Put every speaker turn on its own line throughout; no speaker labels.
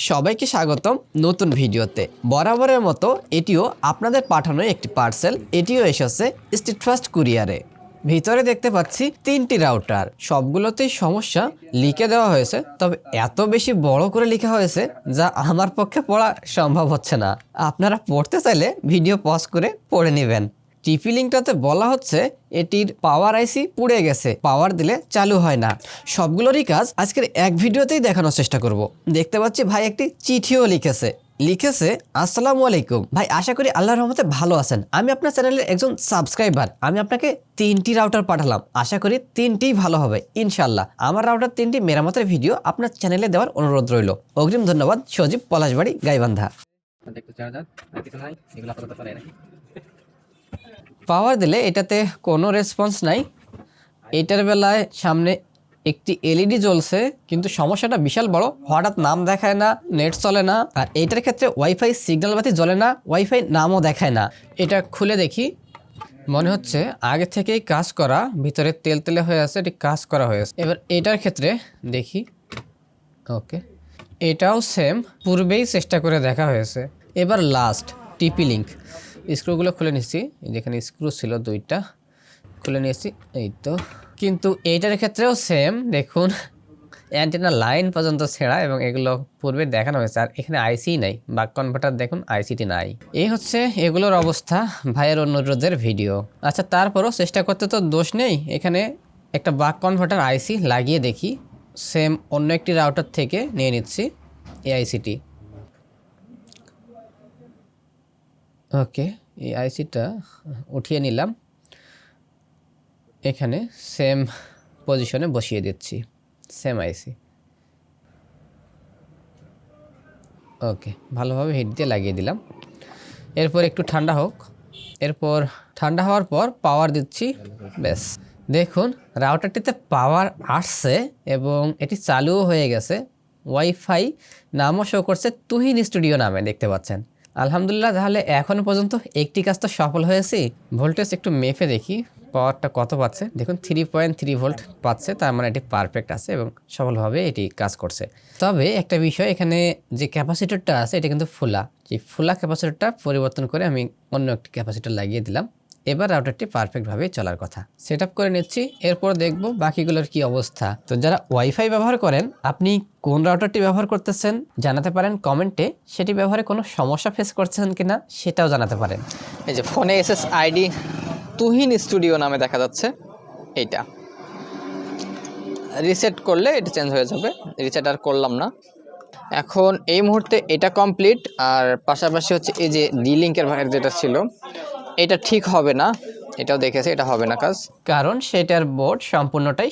সবাইকে স্বাগতম নতুন ভিডিওতে। বরাবরের মতো এটিও আপনাদের পাঠানো একটি পার্সেল। এটিও এসেছে স্ট্রিট ফাস্ট কুরিয়ারে। ভিতরে দেখতে পাচ্ছি 3টি রাউটার, সবগুলোতেই সমস্যা লিখে দেওয়া হয়েছে, তবে এত বেশি বড় করে লেখা হয়েছে যা আমার পক্ষে পড়া সম্ভব হচ্ছে না। আপনারা পড়তে চাইলে ভিডিও পজ করে পড়ে নেবেন। টিপি লিঙ্কটাতে বলা হচ্ছে এটির পাওয়ার আইসি পুড়ে গেছে, পাওয়ার দিলে চালু হয় না। সবগুলোরই কাজ আজকের এক ভিডিওতেই দেখানোর চেষ্টা করব। দেখতে পাচ্ছি ভাই একটি চিঠিও লিখেছে আসসালামু আলাইকুম ভাই, আশা করি আল্লাহর রহমতে ভালো আছেন। আমি আপনার চ্যানেলের একজন সাবস্ক্রাইবার। আমি আপনাকে 3টি রাউটার পাঠালাম, আশা করি 3টিই ভালো হবে ইনশাল্লাহ। আমার রাউটার 3টি মেরামতের ভিডিও আপনার চ্যানেলে দেওয়ার অনুরোধ রইল। অগ্রিম ধন্যবাদ। সজীব, পলাশবাড়ি, গাইবান্ধা। পাওয়ার দিলে এটাতে কোনো রেসপন্স নাই। এটার বেলায় সামনে একটি এলইডি জ্বলছে, কিন্তু সমস্যাটা বিশাল বড়। হঠাৎ নাম দেখায় না, নেট চলে না। আর এটার ক্ষেত্রে ওয়াইফাই সিগন্যাল বাতি জ্বলে না, ওয়াইফাই নামও দেখায় না। এটা খুলে দেখি, মনে হচ্ছে আগে থেকেই কাজ করা, ভিতরে তেল তেলে হয়ে আছে, এটি কাজ করা হয়েছে। এবার এটার ক্ষেত্রে দেখি, ওকে, এটাও সেম, পূর্বেই চেষ্টা করে দেখা হয়েছে। এবার লাস্ট টিপি লিঙ্ক, স্ক্রুগুলো খুলে নিচ্ছি। যেখানে স্ক্রু ছিল 2টা খুলে নিয়েছি, এই তো। কিন্তু এইটার ক্ষেত্রেও সেম, দেখুন অ্যান্টেনা লাইন পর্যন্ত ছেঁড়া, এবং এগুলো পূর্বে দেখানো হয়েছে। আর এখানে আইসি নাই, বাক কনভার্টার দেখুন আইসিটি নাই। এই হচ্ছে এগুলোর অবস্থা। ভাইয়ের অনুরোধের ভিডিও। আচ্ছা, তারপরও চেষ্টা করতে তো দোষ নেই। এখানে একটা বাক কনভার্টার আইসি লাগিয়ে দেখি। সেম অন্য একটি রাউটার থেকে নিয়ে নিচ্ছি এই আইসিটি। ওকে, এই আইসিটা উঠিয়ে নিলাম, এখানে সেম পজিশনে বসিয়ে দিচ্ছি, সেম আইসি। ওকে, ভালোভাবে হিট দিয়ে লাগিয়ে দিলাম। এরপর একটু ঠান্ডা হোক। এরপর ঠান্ডা হওয়ার পর পাওয়ার দিচ্ছি, ব্যাস। দেখুন রাউটারটিতে পাওয়ার আসছে এবং এটি চালুও হয়ে গেছে। ওয়াইফাই নামও শো করছে তুহিন স্টুডিও নামে, দেখতে পাচ্ছেন। আলহামদুলিল্লাহ, তাহলে এখনো পর্যন্ত একটি কাজ তো সফল হয়েছি। ভোল্টেজ একটু মেপে দেখি পাওয়ারটা কত পাচ্ছে। দেখুন 3.3 ভোল্ট পাচ্ছে, তার মানে এটি পারফেক্ট আছে এবং সফলভাবে এটি কাজ করছে। তবে একটা বিষয়, এখানে যে ক্যাপাসিটরটা আছে এটা কিন্তু ফুলা। যে ফুলা ক্যাপাসিটরটা পরিবর্তন করে আমি অন্য একটি ক্যাপাসিটর লাগিয়ে দিলাম। এবার রাউটারটি পারফেক্টভাবে চলার কথা। সেট আপ করে নিচ্ছি, এরপর দেখব বাকিগুলোর কি অবস্থা। তো যারা ওয়াইফাই ব্যবহার করেন, আপনি কোন রাউটারটি ব্যবহার করতেছেন জানাতে পারেন কমেন্টে। সেটি ব্যবহারে কোনো সমস্যা ফেস করছেন কিনা সেটাও জানাতে পারেন।
এই যে ফোনে এসএসআইডি তুহিন স্টুডিও নামে দেখা যাচ্ছে। এইটা রিসেট করলে এটা চেঞ্জ হয়ে যাবে, রিসেট আর করলাম না। এখন এই মুহূর্তে এটা কমপ্লিট। আর পাশাপাশি হচ্ছে এই যে ডি লিঙ্কের ভাইয়ের যেটা ছিল, এটা ঠিক হবে না, এটাও দেখেছি, এটা হবে না কাজ।
কারণ সেটার বোর্ড সম্পূর্ণটাই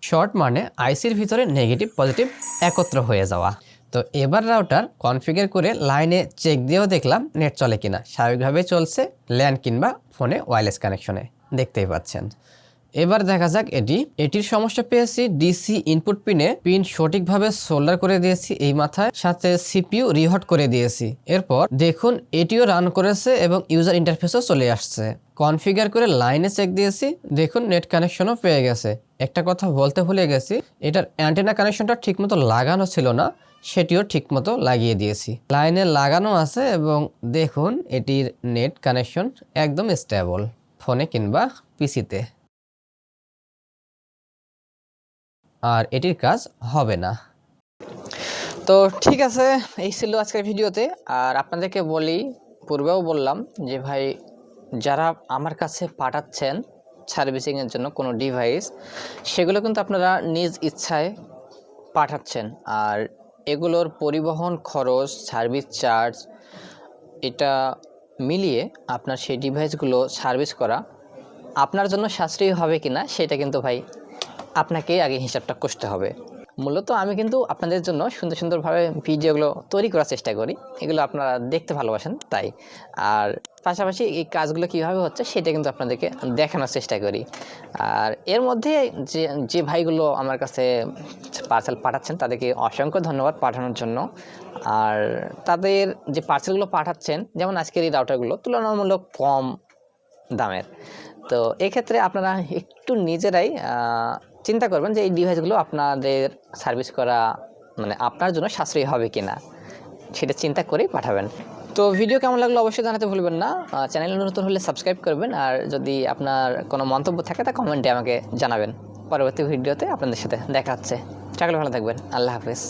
শর্ট মানে আইসির ভিতরে নেগেটিভ পজিটিভ একত্র হয়ে যাওয়া। তো এবার রাউটার কনফিগার করে লাইনে চেক দিয়েও দেখলাম নেট চলে কিনা। স্বাভাবিকভাবে চলছে, ল্যান কিংবা ফোনে ওয়্যারলেস কানেকশনে, দেখতেই পাচ্ছেন। এবার দেখা যাক এটির সমস্যা পেয়েছি। ডিসি ইনপুট পিন সঠিকভাবে সোল্ডার করে দিয়েছি এই মাথায়, সাথে সিপিইউ রিহট করে দিয়েছি। এরপর দেখুন এটিও রান করেছে এবং ইউজার ইন্টারফেসও চলে আসছে। কনফিগার করে লাইনে চেক দিয়েছি, দেখুন নেট কানেকশনও পেয়ে গেছে। একটা কথা বলতে ভুলে গেছি, এটার অ্যান্টেনা কানেকশনটা ঠিকমতো লাগানো ছিল না, সেটিও ঠিকমতো লাগিয়ে দিয়েছি। লাইনে লাগানো আছে এবং দেখুন এটির নেট কানেকশন একদম স্টেবল, ফোনে কিংবা পিসিতে। আর এটির কাজ হবে না।
তো ঠিক আছে, এই ছিল আজকের ভিডিওতে। আর আপনাদেরকে বলি, পূর্বেও বললাম যে ভাই, যারা আমার কাছে পাঠাচ্ছেন সার্ভিসিংয়ের জন্য কোনো ডিভাইস, সেগুলো কিন্তু আপনারা নিজ ইচ্ছায় পাঠাচ্ছেন। আর এগুলোর পরিবহন খরচ, সার্ভিস চার্জ, এটা মিলিয়ে আপনার সেই ডিভাইসগুলো সার্ভিস করা আপনার জন্য সাশ্রয়ী হবে কি না, সেটা কিন্তু ভাই আপনাকেই আগে হিসাবটা কষতে হবে। মূলত আমি কিন্তু আপনাদের জন্য সুন্দরভাবে ভিডিওগুলো তৈরি করার চেষ্টা করি, এগুলো আপনারা দেখতে ভালোবাসেন তাই। আর পাশাপাশি এই কাজগুলো কীভাবে হচ্ছে সেটা কিন্তু আপনাদেরকে দেখানোর চেষ্টা করি। আর এর মধ্যে যে ভাইগুলো আমার কাছে পার্সেল পাঠাচ্ছেন তাদেরকে অসংখ্য ধন্যবাদ পাঠানোর জন্য। আর তাদের যে পার্সেলগুলো পাঠাচ্ছেন, যেমন আজকের এই রাউটারগুলো তুলনামূলক কম দামের। তো এক্ষেত্রে আপনারা একটু নিজেরাই চিন্তা করবেন যে এই ডিভাইসগুলো আপনাদের সার্ভিস করা মানে আপনার জন্য সাশ্রয়ী হবে কি না সেটা চিন্তা করেই পাঠাবেন। তো ভিডিও কেমন লাগলো অবশ্যই জানাতে ভুলবেন না। চ্যানেলে নতুন হলে সাবস্ক্রাইব করবেন, আর যদি আপনার কোনো মন্তব্য থাকে তা কমেন্টে আমাকে জানাবেন। পরবর্তী ভিডিওতে আপনাদের সাথে দেখা হচ্ছে। সকলে ভালো থাকবেন। আল্লাহ হাফেজ।